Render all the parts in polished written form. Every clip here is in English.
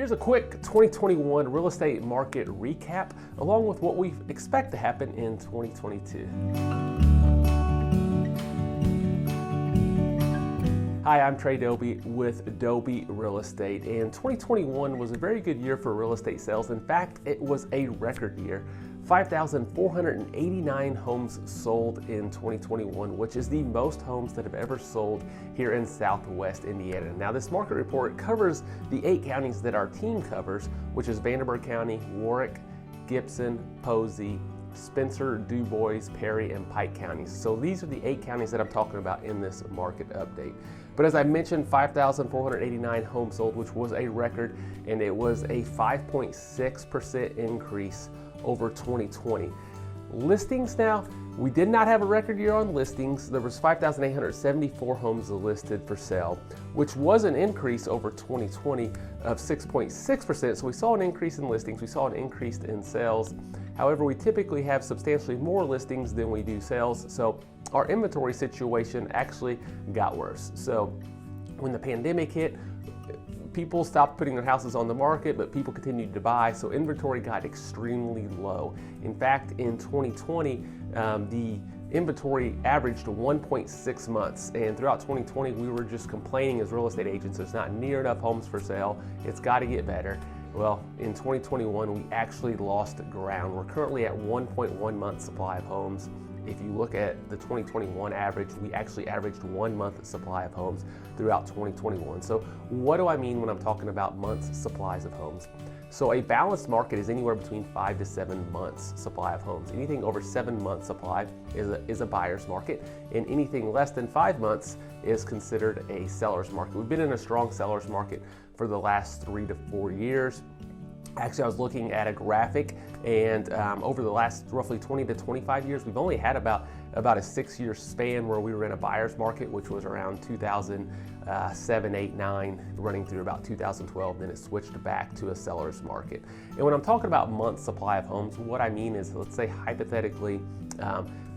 Here's a quick 2021 real estate market recap, along with what we expect to happen in 2022. Hi, I'm Trey Dauby with Dauby Real Estate, and 2021 was a very good year for real estate sales. In fact, it was a record year. 5,489 homes sold in 2021, which is the most homes that have ever sold here in Southwest Indiana. Now, this market report covers the 8 counties that our team covers, which is Vanderburgh County, Warwick, Gibson, Posey, Spencer, Du Bois, Perry, and Pike counties. So these are the 8 counties that I'm talking about in this market update. But as I mentioned, 5,489 homes sold, which was a record, and it was a 5.6% increase over 2020. Listings now, we did not have a record year on listings. There was 5,874 homes listed for sale, which was an increase over 2020 of 6.6%. So we saw an increase in listings, we saw an increase in sales. However, we typically have substantially more listings than we do sales. So our inventory situation actually got worse. So when the pandemic hit, people stopped putting their houses on the market, but people continued to buy, so inventory got extremely low. In fact, in 2020, the inventory averaged 1.6 months, and throughout 2020, we were just complaining as real estate agents, there's not near enough homes for sale, it's got to get better. Well, in 2021, we actually lost ground. We're currently at 1.1 month supply of homes. If you look at the 2021 average, we actually averaged 1 month supply of homes throughout 2021. So what do I mean when I'm talking about months supplies of homes? So a balanced market is anywhere between 5 to 7 months supply of homes. Anything over 7 months supply is a buyer's market, and anything less than 5 months is considered a seller's market. We've been in a strong seller's market for the last 3 to 4 years. Actually, I was looking at a graphic, and over the last roughly 20 to 25 years, we've only had about a 6-year span where we were in a buyer's market, which was around 2007, 8, 9, running through about 2012. Then it switched back to a seller's market. And when I'm talking about months supply of homes, what I mean is, let's say hypothetically,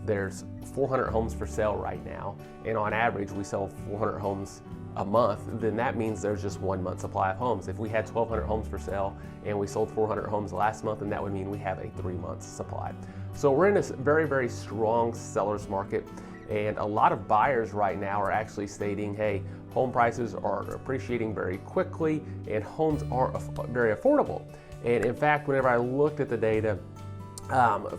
there's 400 homes for sale right now, and on average, we sell 400 homes a month, then that means there's just 1 month supply of homes. If we had 1,200 homes for sale and we sold 400 homes last month, then that would mean we have a 3 month supply. So we're in a very, very strong seller's market, and a lot of buyers right now are actually stating, hey, home prices are appreciating very quickly and homes are very affordable. And in fact, whenever I looked at the data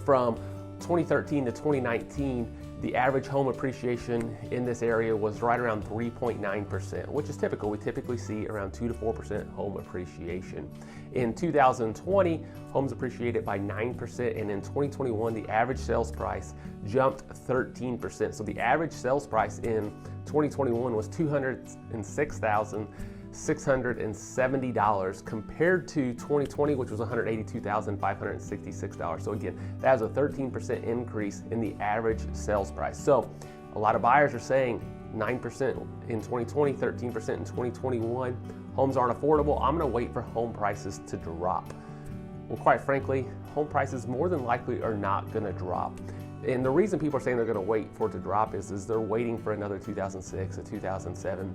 from 2013 to 2019, the average home appreciation in this area was right around 3.9%, which is typical. We typically see around 2 to 4% home appreciation. In 2020, homes appreciated by 9%, and in 2021, the average sales price jumped 13%. So the average sales price in 2021 was $206,670 compared to 2020, which was $182,566. So again, that is a 13% increase in the average sales price. So a lot of buyers are saying 9% in 2020, 13% in 2021. Homes aren't affordable. I'm going to wait for home prices to drop. Well, quite frankly, home prices more than likely are not going to drop. And the reason people are saying they're going to wait for it to drop is they're waiting for another 2006 or 2007.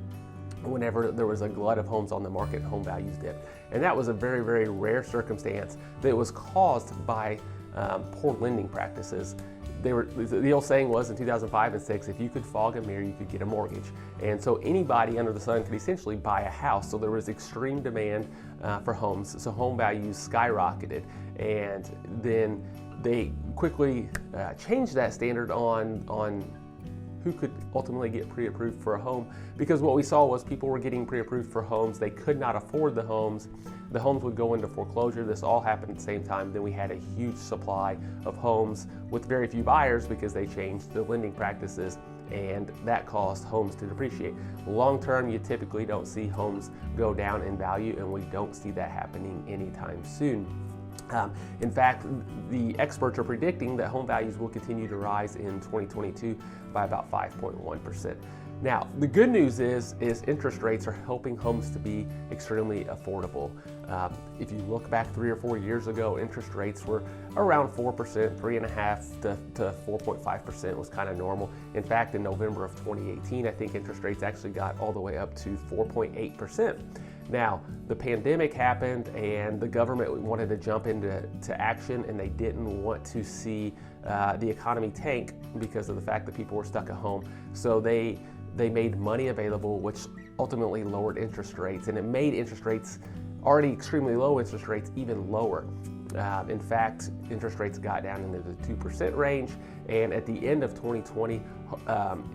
Whenever there was a glut of homes on the market, home values dipped. And that was a very, very rare circumstance that was caused by poor lending practices. The old saying was in 2005 and 6, if you could fog a mirror, you could get a mortgage. And so anybody under the sun could essentially buy a house. So there was extreme demand for homes. So home values skyrocketed. And then they quickly changed that standard on who could ultimately get pre-approved for a home, because what we saw was people were getting pre-approved for homes. They could not afford the homes. The homes would go into foreclosure. This all happened at the same time. Then we had a huge supply of homes with very few buyers because they changed the lending practices, and that caused homes to depreciate. Long term, you typically don't see homes go down in value, and we don't see that happening anytime soon. In fact, the experts are predicting that home values will continue to rise in 2022 by about 5.1%. Now, the good news is interest rates are helping homes to be extremely affordable. If you look back 3 or 4 years ago, interest rates were around 4%, 3.5% to 4.5% was kind of normal. In fact, in November of 2018, I think interest rates actually got all the way up to 4.8%. Now, the pandemic happened and the government wanted to jump into action, and they didn't want to see the economy tank because of the fact that people were stuck at home. So they made money available, which ultimately lowered interest rates, and it made interest rates, already extremely low interest rates, even lower. In fact, interest rates got down into the 2% range, and at the end of 2020,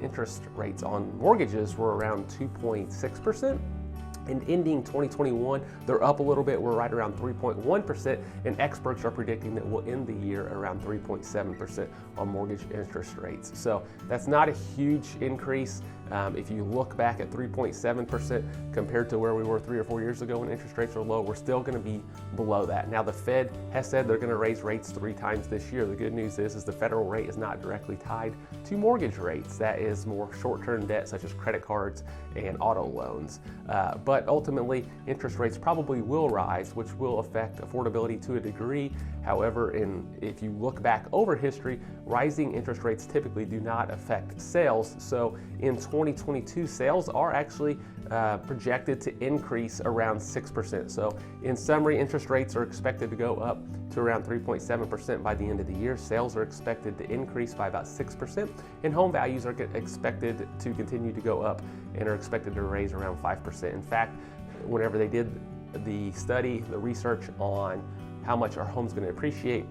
interest rates on mortgages were around 2.6%. And ending 2021, they're up a little bit. We're right around 3.1%, and experts are predicting that we'll end the year around 3.7% on mortgage interest rates. So that's not a huge increase. If you look back at 3.7% compared to where we were 3 or 4 years ago when interest rates were low, we're still going to be below that. Now, the Fed has said they're going to raise rates 3 times this year. The good news is the federal rate is not directly tied to mortgage rates. That is more short-term debt such as credit cards and auto loans. But ultimately, interest rates probably will rise, which will affect affordability to a degree. However, if you look back over history, rising interest rates typically do not affect sales. So in 2022, sales are actually projected to increase around 6%. So in summary, interest rates are expected to go up to around 3.7% by the end of the year. Sales are expected to increase by about 6%, and home values are expected to continue to go up and are expected to raise around 5%. In fact, whenever they did the study, the research on how much our home's going to appreciate,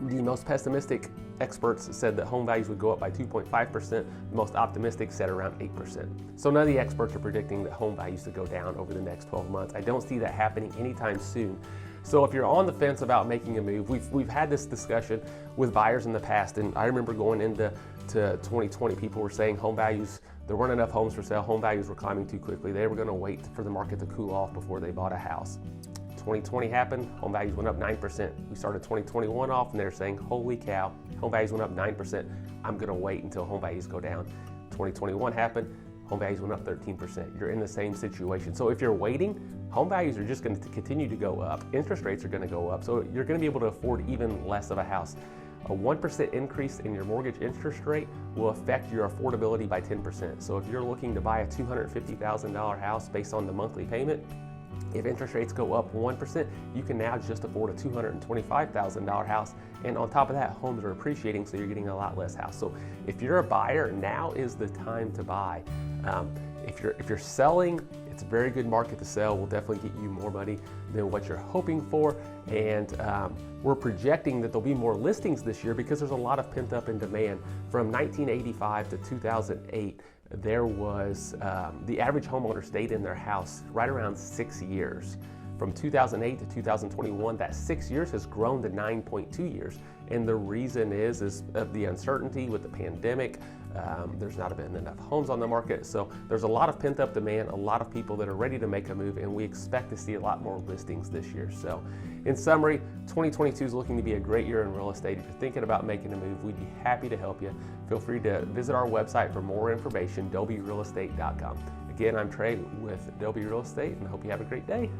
the most pessimistic experts said that home values would go up by 2.5%. The most optimistic said around 8%. So none of the experts are predicting that home values to go down over the next 12 months. I don't see that happening anytime soon. So if you're on the fence about making a move, we've had this discussion with buyers in the past, and I remember going into 2020, people were saying home values, there weren't enough homes for sale, home values were climbing too quickly. They were going to wait for the market to cool off before they bought a house. 2020 happened, home values went up 9%. We started 2021 off and they're saying, holy cow, home values went up 9%. I'm gonna wait until home values go down. 2021 happened, home values went up 13%. You're in the same situation. So if you're waiting, home values are just gonna continue to go up. Interest rates are gonna go up. So you're gonna be able to afford even less of a house. A 1% increase in your mortgage interest rate will affect your affordability by 10%. So if you're looking to buy a $250,000 house based on the monthly payment, if interest rates go up 1%, you can now just afford a $225,000 house. And on top of that, homes are appreciating, so you're getting a lot less house. So if you're a buyer, now is the time to buy. If you're selling, it's a very good market to sell. We'll definitely get you more money than what you're hoping for. And we're projecting that there'll be more listings this year because there's a lot of pent up in demand. From 1985 to 2008, there was, the average homeowner stayed in their house right around 6 years. From 2008 to 2021, that 6 years has grown to 9.2 years. And the reason is of the uncertainty with the pandemic. There's not been enough homes on the market. So there's a lot of pent up demand, a lot of people that are ready to make a move, and we expect to see a lot more listings this year. So in summary, 2022 is looking to be a great year in real estate. If you're thinking about making a move, we'd be happy to help you. Feel free to visit our website for more information, daubyrealestate.com. Again, I'm Trey with Dauby Real Estate, and I hope you have a great day.